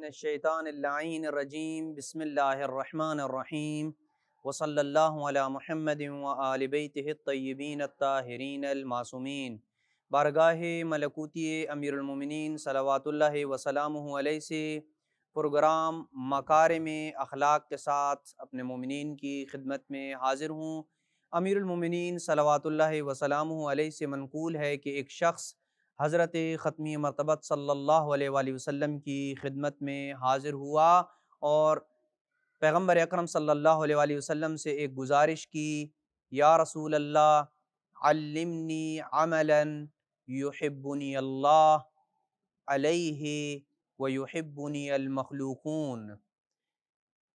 الشیطان اللعین الرجیم بسم اللہ الرحمن الرحیم وصلی اللہ علی محمد وآل بیتہ الطیبین الطاہرین المعصومین۔ بارگاہ ملکوتی امیر المومنین صلوات اللہ وسلامہ علیہ سے پروگرام مکارم اخلاق کے ساتھ اپنے مومنین کی خدمت میں حاضر ہوں۔ امیر المومنین صلوات اللہ وسلامہ علیہ سے منقول ہے کہ ایک شخص حضرت ختمی مرتبت صلی اللہ علیہ وآلہ وسلم کی خدمت میں حاضر ہوا اور پیغمبر اکرم صلی اللہ علیہ وآلہ وسلم سے ایک گزارش کی، یا رسول اللہ علمنی عملا یحبنی اللہ علیہ ویحبنی المخلوقون،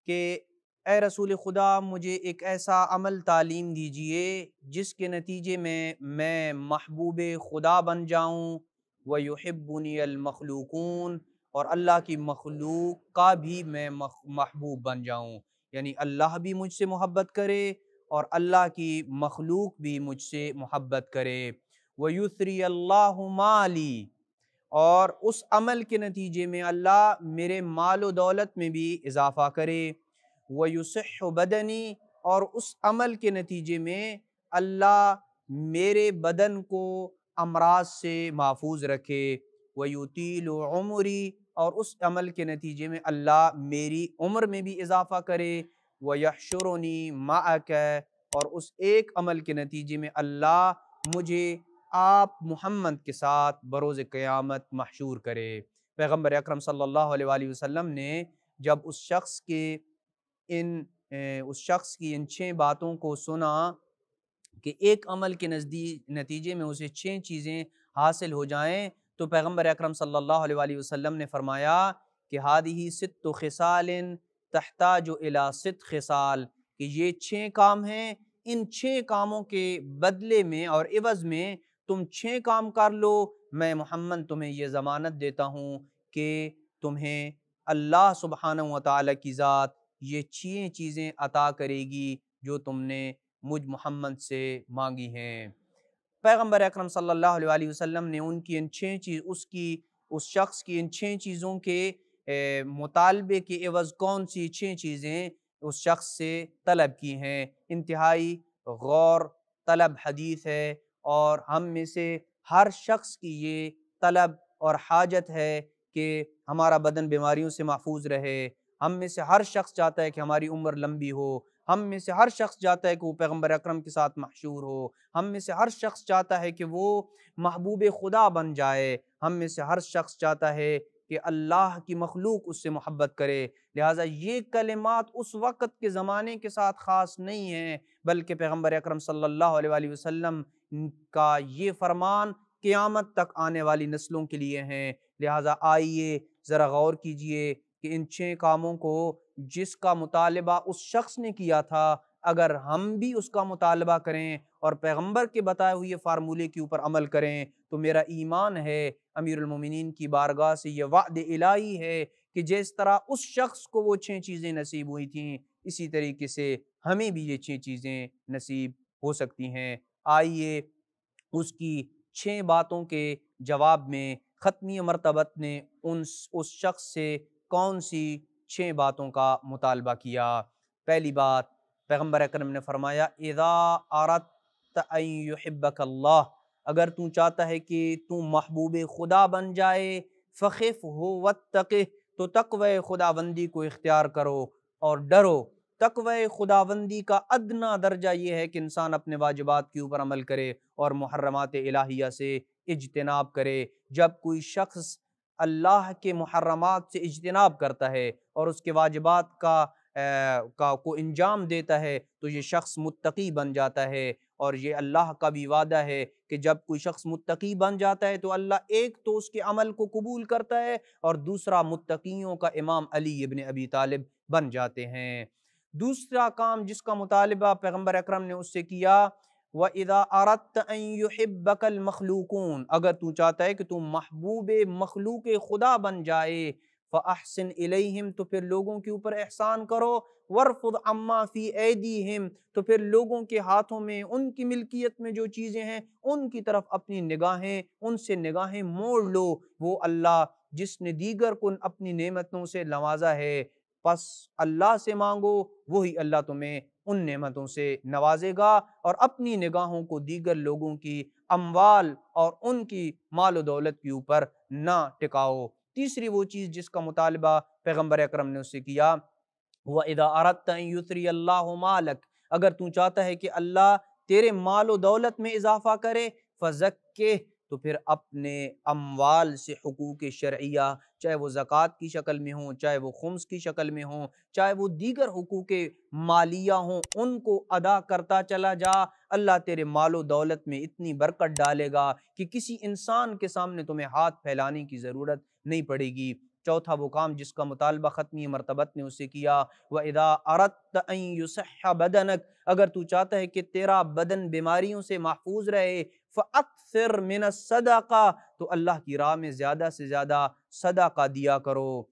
کہ اے رسول خدا مجھے ایک ایسا عمل تعلیم دیجئے جس کے نتیجے میں محبوب خدا بن جاؤں، وَيُحِبُّنِيَ الْمَخْلُوقُونَ، اور اللہ کی مخلوق کا بھی میں محبوب بن جاؤں، یعنی اللہ بھی مجھ سے محبت کرے اور اللہ کی مخلوق بھی مجھ سے محبت کرے۔ وَيُثْرِيَ اللَّهُ مَالِي، اور اس عمل کے نتیجے میں اللہ میرے مال و دولت میں بھی اضافہ کرے۔ وَيُصِحُّ بَدَنِي، اور اس عمل کے نتیجے میں اللہ میرے بدن کو امراض سے محفوظ رکھے۔ وَيُطِيلُ عُمُرِي، اور اس عمل کے نتیجے میں اللہ میری عمر میں بھی اضافہ کرے۔ وَيَحْشُرُنِي مَعَكَ، اور اس ایک عمل کے نتیجے میں اللہ مجھے آپ محمد کے ساتھ بروز قیامت محشور کرے۔ پیغمبر اکرم صلی اللہ علیہ وآلہ وسلم نے جب اس شخص کی ان 6 باتوں کو سنا کہ ایک عمل کے نتیجے میں اسے 6 چیزیں حاصل ہو جائیں، تو پیغمبر اکرم صلی اللہ علیہ وآلہ وسلم نے فرمایا کہ هذه 6 خصال تحتاج الى 6 خصال، کہ یہ 6 کام ہیں، ان 6 کاموں کے بدلے میں اور عوض میں تم 6 کام کر لو، میں محمد تمہیں یہ ضمانت دیتا ہوں کہ تمہیں اللہ سبحانہ وتعالی کی ذات یہ 6 چیزیں عطا کرے گی جو تم نے مجھ محمد سے مانگی ہیں۔ پیغمبر اکرم صلی اللہ علیہ وآلہ وسلم نے ان کی ان 6 اس شخص کی ان 6 چیزوں کے مطالبے کے عوض کون سی 6 چیزیں اس شخص سے طلب کی ہیں۔ انتہائی غور طلب حدیث ہے، اور ہم میں سے ہر شخص کی یہ طلب اور حاجت ہے کہ ہمارا بدن بیماریوں سے محفوظ رہے۔ ہم میں سے ہر شخص چاہتا ہے کہ ہماری عمر لمبی ہو، ہم میں سے ہر شخص چاہتا ہے کہ وہ پیغمبر اکرم کے ساتھ محشور ہو، ہم میں سے ہر شخص چاہتا ہے کہ وہ محبوب خدا بن جائے، ہم میں سے ہر شخص چاہتا ہے کہ اللہ کی مخلوق اس سے محبت کرے۔ لہٰذا یہ کلمات اس وقت کے زمانے کے ساتھ خاص نہیں ہیں، بلکہ پیغمبر اکرم صلی اللہ علیہ وآلہ وسلم کا یہ فرمان قیامت تک آنے والی نسلوں کے لیے ہیں۔ لہٰذا آئیے ذرا غور کیجئے کہ ان 6 کاموں کو جس کا مطالبہ اس شخص نے کیا تھا، اگر ہم بھی اس کا مطالبہ کریں اور پیغمبر کے بتائے ہوئے فارمولے کے اوپر عمل کریں، تو میرا ایمان ہے امیر المومنین کی بارگاہ سے یہ وعد الہی ہے کہ جس طرح اس شخص کو وہ 6 چیزیں نصیب ہوئی تھیں، اسی طریقے سے ہمیں بھی یہ 6 چیزیں نصیب ہو سکتی ہیں۔ آئیے اس کی 6 باتوں کے جواب میں ختمی مرتبت نے اس شخص سے کون سی 6 باتوں کا مطالبہ کیا۔ پہلی بات، پیغمبر اکرم نے فرمایا اذا اردت ان یحبک اللہ، اگر تو چاہتا ہے کہ تو محبوب خدا بن جائے، فخف ہو واتقہ، تو تقوی خداوندی کو اختیار کرو اور ڈرو۔ تقوی خداوندی کا ادنا درجہ یہ ہے کہ انسان اپنے واجبات کے اوپر عمل کرے اور محرمات الہیہ سے اجتناب کرے۔ جب کوئی شخص اللہ کے محرمات سے اجتناب کرتا ہے اور اس کے واجبات کو انجام دیتا ہے تو یہ شخص متقی بن جاتا ہے، اور یہ اللہ کا بھی وعدہ ہے کہ جب کوئی شخص متقی بن جاتا ہے تو اللہ ایک تو اس کے عمل کو قبول کرتا ہے، اور دوسرا متقیوں کا امام علی ابن ابی طالب بن جاتے ہیں۔ دوسرا کام جس کا مطالبہ پیغمبر اکرم نے اس سے کیا، وَإِذَا أَرَدْتَ أَن يُحِبَّكَ الْمَخْلُوقُونَ، اگر تو چاہتا ہے کہ تو محبوب مخلوق خدا بن جائے، فَأَحْسِنْ إِلَيْهِمْ، تو پھر لوگوں کے اوپر احسان کرو، وَارْفُضْ عَمَّا فِي أَيْدِيهِمْ، تو پھر لوگوں کے ہاتھوں میں، ان کی ملکیت میں جو چیزیں ہیں ان کی طرف اپنی نگاہیں، ان سے نگاہیں موڑ لو۔ وہ اللہ جس نے دیگر کو اپنی نعمتوں سے نوازا ہے، پس اللہ سے مانگو، وہی اللہ تمہیں ان نعمتوں سے نوازے گا، اور اپنی نگاہوں کو دیگر لوگوں کی اموال اور ان کی مال و دولت کے اوپر نہ ٹکاؤ۔ تیسری وہ چیز جس کا مطالبہ پیغمبر اکرم نے اس سے کیا، وَإِذَا أَرَدْتَ أَن يُثْرِيَ اللَّهُ مَالَكَ، اگر تو چاہتا ہے کہ اللہ تیرے مال و دولت میں اضافہ کرے، فَزَكِّهْ، تو پھر اپنے اموال سے حقوق شرعیہ، چاہے وہ زکوٰۃ کی شکل میں ہوں، چاہے وہ خمس کی شکل میں ہوں، چاہے وہ دیگر حقوق مالیہ ہوں، ان کو ادا کرتا چلا جا۔ اللہ تیرے مال و دولت میں اتنی برکت ڈالے گا کہ کسی انسان کے سامنے تمہیں ہاتھ پھیلانے کی ضرورت نہیں پڑے گی۔ چوتھا وہ کام جس کا مطالبہ ختمی مرتبت نے اس سے کیا، وَإِذَا أَرَدْتَ أَن يُصِحَّ بَدَنَكَ، اگر تو چاہتا ہے کہ تیرا بدن بیماریوں سے محفوظ رہے، فَأَكْثِرْ مِنَ الصَّدَقَةِ، تو اللہ کی راہ میں زیادہ سے زیادہ صدقہ دیا کرو۔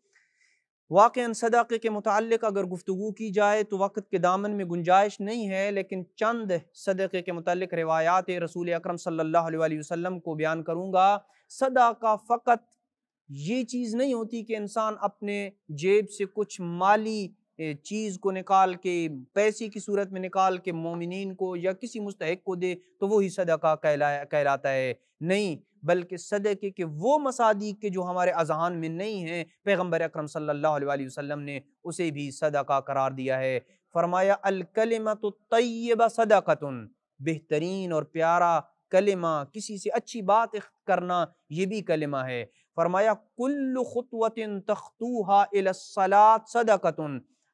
واقعاً صدقے کے متعلق اگر گفتگو کی جائے تو وقت کے دامن میں گنجائش نہیں ہے، لیکن چند صدقے کے متعلق روایات رسول اکرم صلی اللہ علیہ وآلہ وسلم کو بیان کروں گا۔ صدقہ فقط یہ چیز نہیں ہوتی کہ انسان اپنے جیب سے کچھ مالی چیز کو نکال کے، پیسے کی صورت میں نکال کے مومنین کو یا کسی مستحق کو دے تو وہی صدقہ کہلاتا ہے، نہیں، بلکہ صدقے کے وہ مصادیق کے جو ہمارے اذہان میں نہیں ہیں، پیغمبر اکرم صلی اللہ علیہ وآلہ وسلم نے اسے بھی صدقہ قرار دیا ہے۔ فرمایا الکلمۃ الطیبہ صدقۃ، بہترین اور پیارا کلمہ، کسی سے اچھی بات کرنا، یہ بھی کلمہ ہے۔ فرمایا کل خطوۃ تخطوها الی الصلاۃ صدقۃ،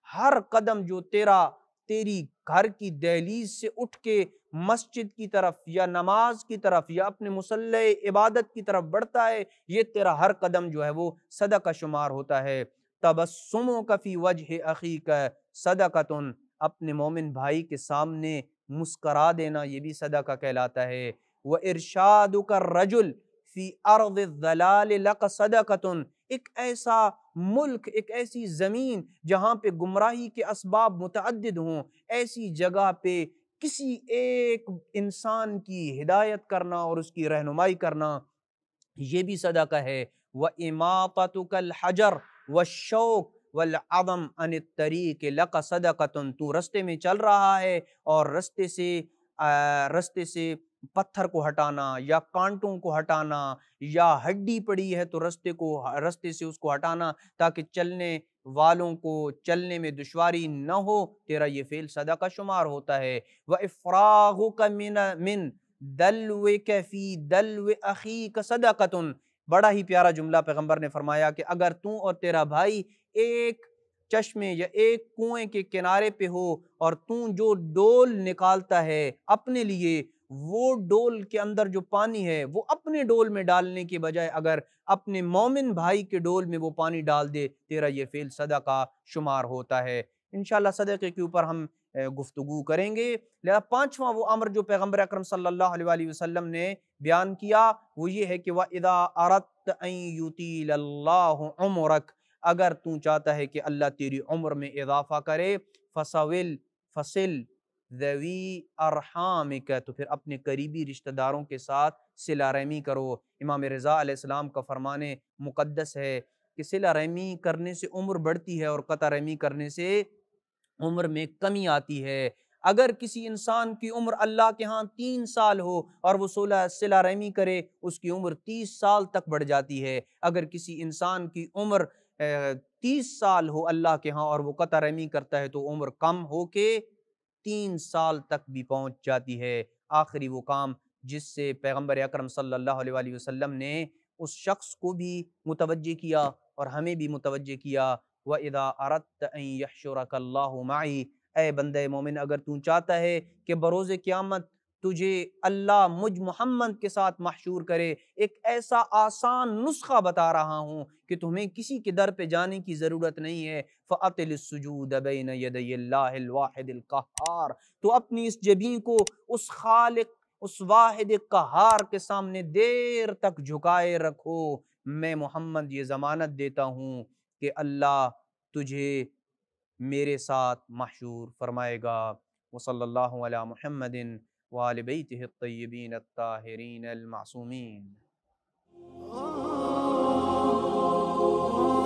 ہر قدم جو تیری گھر کی دہلیز سے اٹھ کے مسجد کی طرف یا نماز کی طرف یا اپنے مصلی عبادت کی طرف بڑھتا ہے، یہ تیرا ہر قدم جو ہے وہ صدقہ شمار ہوتا ہے۔ تبسمک فی وجہ اخیک صدقۃ، اپنے مومن بھائی کے سامنے مسکرا دینا یہ بھی صدقہ کہلاتا ہے۔ وارشادک الرجل فی ارض الضلال لک صدقۃ، ایک ایسا ملک، ایک ایسی زمین جہاں پہ گمراہی کے اسباب متعدد ہوں، ایسی جگہ پہ کسی ایک انسان کی ہدایت کرنا اور اس کی رہنمائی کرنا یہ بھی صدقہ ہے۔ وَإِمَاطَتُكَ الْحَجَرَ وَالشَّوْكَ وَالْعَظَمَ عَنِ الطَّرِيقِ لَكَ صَدَقَةٌ، تو رستے میں چل رہا ہے اور رستے سے پتھر کو ہٹانا یا کانٹوں کو ہٹانا یا ہڈی پڑی ہے تو رستے سے اس کو ہٹانا تاکہ چلنے والوں کو چلنے میں دشواری نہ ہو، تیرا یہ فعل صدقہ شمار ہوتا ہے۔ وَإِفْرَاغُكَ مِن دَلْوِكَ فِي دَلْوِ أَخِيكَ صَدَقَةٌ، بڑا ہی پیارا جملہ پیغمبر نے فرمایا کہ اگر تو اور تیرا بھائی ایک چشمے یا ایک کنویں کے کنارے پہ ہو اور تو جو ڈول نکالتا ہے اپنے لیے، وہ ڈول کے اندر جو پانی ہے وہ اپنے ڈول میں ڈالنے کے بجائے اگر اپنے مومن بھائی کے ڈول میں وہ پانی ڈال دے، تیرا یہ فعل صدقہ شمار ہوتا ہے۔ انشاءاللہ صدقے کے اوپر ہم گفتگو کریں گے۔ لہذا پانچواں وہ امر جو پیغمبر اکرم صلی اللہ علیہ وآلہ وسلم نے بیان کیا وہ یہ ہے کہ وَإِذَا أَرَدْتَ أَن يُطِيلَ اللَّهُ عُمُرَكَ، اگر تو چاہتا ہے کہ اللہ تیری عمر میں اضافہ کرے، فَصِلْ ذوی ارحامک، تو پھر اپنے قریبی رشتہ داروں کے ساتھ صلہ رحمی کرو۔ امام رضا علیہ السلام کا فرمان مقدس ہے کہ صلہ رحمی کرنے سے عمر بڑھتی ہے اور قطع رحمی کرنے سے عمر میں کمی آتی ہے۔ اگر کسی انسان کی عمر اللہ کے ہاں 3 سال ہو اور وہ صلہ رحمی کرے، اس کی عمر 30 سال تک بڑھ جاتی ہے۔ اگر کسی انسان کی عمر 30 سال ہو اللہ کے ہاں اور وہ قطع رحمی کرتا ہے تو عمر کم ہو کے 3 سال تک بھی پہنچ جاتی ہے۔ آخری وہ کام جس سے پیغمبر اکرم صلی اللہ علیہ وآلہ وسلم نے اس شخص کو بھی متوجہ کیا اور ہمیں بھی متوجہ کیا، وَإِذَا أَرَدْتَ أَن يَحْشُرَكَ اللَّهُ مَعِي، اے بندے مومن اگر تو چاہتا ہے کہ بروز قیامت تجھے اللہ مجھ محمد کے ساتھ محشور کرے، ایک ایسا آسان نسخہ بتا رہا ہوں کہ تمہیں کسی کے در پہ جانے کی ضرورت نہیں ہے۔ فَأَطِلِ السُّجُودَ بَيْنَ يَدَيِ اللَّهِ الْوَاحِدِ الْقَهَّارِ، تو اپنی اس جبین کو اس خالق، اس واحد قہار کے سامنے دیر تک جھکائے رکھو۔ میں محمد یہ ضمانت دیتا ہوں کہ اللہ تجھے میرے ساتھ محشور فرمائے گا۔ وصلی اللہ علی محمد وآل بیتہ الطیبین الطاہرین المعصومین۔ اللہ۔